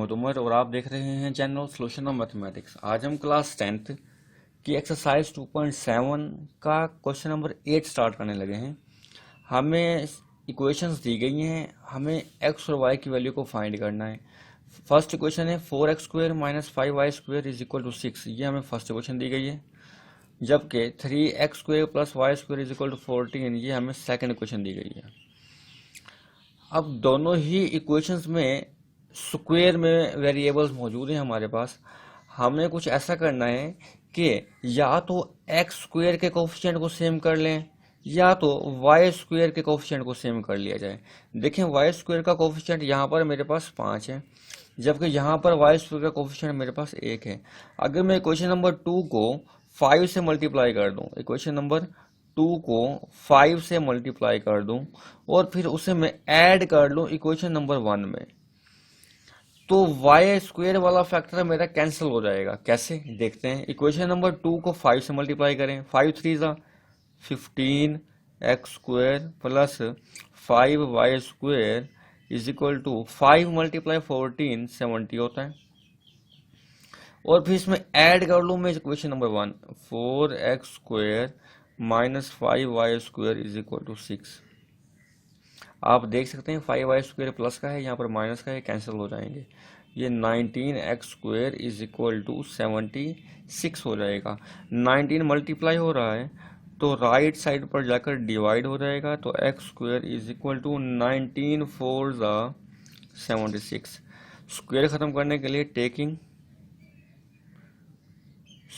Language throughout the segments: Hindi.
मोहम्मद उमर और आप देख रहे हैं जनरल सॉल्यूशन ऑफ मैथमेटिक्स। आज हम क्लास 10th की एक्सरसाइज 2.7 का क्वेश्चन नंबर 8 स्टार्ट करने लगे हैं। हमें इक्वेशंस दी गई हैं, हमें एक्स और वाई की वैल्यू को फाइंड करना है। फर्स्ट इक्वेशन है 4x² minus 5y² is equal to 6। ये हमें फर्स्ट इक्वेशन दी गई है। जबकि 3x² plus y² is equal to 14, ये हमें सेकेंड इक्वेशन दी गई है। अब दोनों ही इक्वेशंस में स्क्वायर में वेरिएबल्स मौजूद हैं हमारे पास। हमें कुछ ऐसा करना है कि या तो एक्स स्क्वायर के कोफिशिएंट को सेम कर लें या तो वाई स्क्वायर के कोफिशिएंट को सेम कर लिया जाए। देखें, वाई स्क्वायर का कोफिशिएंट यहाँ पर मेरे पास 5 है, जबकि यहाँ पर वाई स्क्वायर का कोफिशिएंट मेरे पास 1 है। अगर मैं इक्वेशन नंबर 2 को 5 से मल्टीप्लाई कर दूं, इक्वेशन नंबर 2 को 5 से मल्टीप्लाई कर दूं और फिर उसे मैं ऐड कर लूं इक्वेशन नंबर 1 में, तो वाई स्क्वायर वाला फैक्टर मेरा कैंसिल हो जाएगा। कैसे देखते हैं। इक्वेशन नंबर 2 को 5 से मल्टीप्लाई करें, 5 3 ज़ा 15x² plus 5y² is equal to 5 multiply 14 70 होता है। और फिर इसमें ऐड कर लूँ मैं equation number 1, 4x² minus 5y² is equal to 6। आप देख सकते हैं 5y² प्लस का है, यहाँ पर माइनस का है, कैंसिल हो जाएंगे। ये 19x² इज इक्वल टू 76 हो जाएगा। 19 मल्टीप्लाई हो रहा है तो राइट साइड पर जाकर डिवाइड हो जाएगा, तो x² इज इक्वल टू 19 4 ज़ा 76। स्क्वायर खत्म करने के लिए taking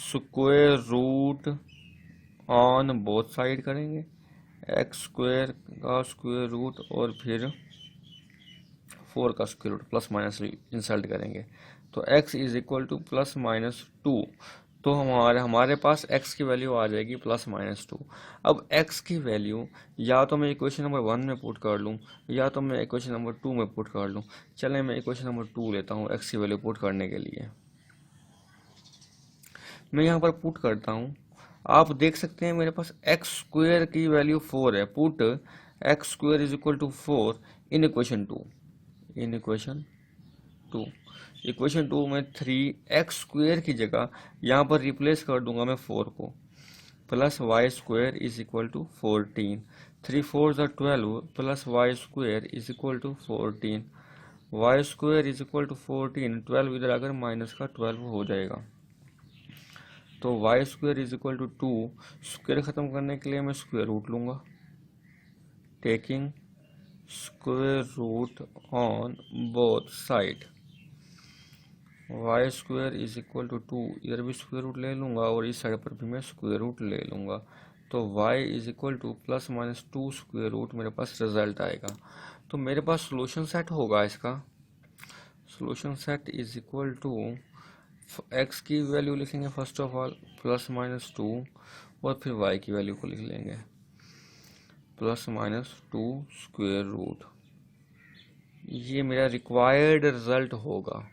square root on both side करेंगे, x² का स्क्वायर रूट और फिर 4 का square root plus minus insert करेंगे, तो x is equal to plus minus 2। तो हमारे पास x की वैल्यू आ जाएगी प्लस माइनस 2। अब x की वैल्यू या तो मैं इक्वेशन नंबर 1 में पुट कर लूँ या तो मैं इक्वेशन नंबर 2 में पुट कर लूँ। चलें, मैं इक्वेशन नंबर 2 लेता हूँ x की वैल्यू पुट करने के लिए। मैं यहाँ पर पुट करता हूँ। आप देख सकते हैं मेरे पास x² की वैल्यू 4 है। Put x² is equal to 4 in equation 2। In equation 2 equation 2 में 3x² की जगह यहाँ पर रिप्लेस कर दूंगा मैं 4 को, plus y² is equal to 14। 3 4 ज़ा 12 plus y² is equal to 14। y² is equal to 14, 12 इधर आकर माइनस का 12 हो जाएगा, तो y² is equal to 2। Square खत्म करने के लिए मैं स्क्वायर रूट लूंगा, taking square root on both side. y² is equal to 2, इधर भी स्क्वायर रूट ले लूंगा और इस साइड पर भी मैं स्क्वायर रूट ले लूंगा, तो y is equal to plus minus 2 square root मेरे पास रिजल्ट आएगा। तो मेरे पास सोल्यूशन सेट होगा इसका। Solution set is equal to x की वैल्यू लिखेंगे first of all plus minus 2 और फिर y की वैल्यू को लिख लेंगे प्लस माइनस 2 स्क्वायर रूट। ये मेरा रिक्वायर्ड रिजल्ट होगा।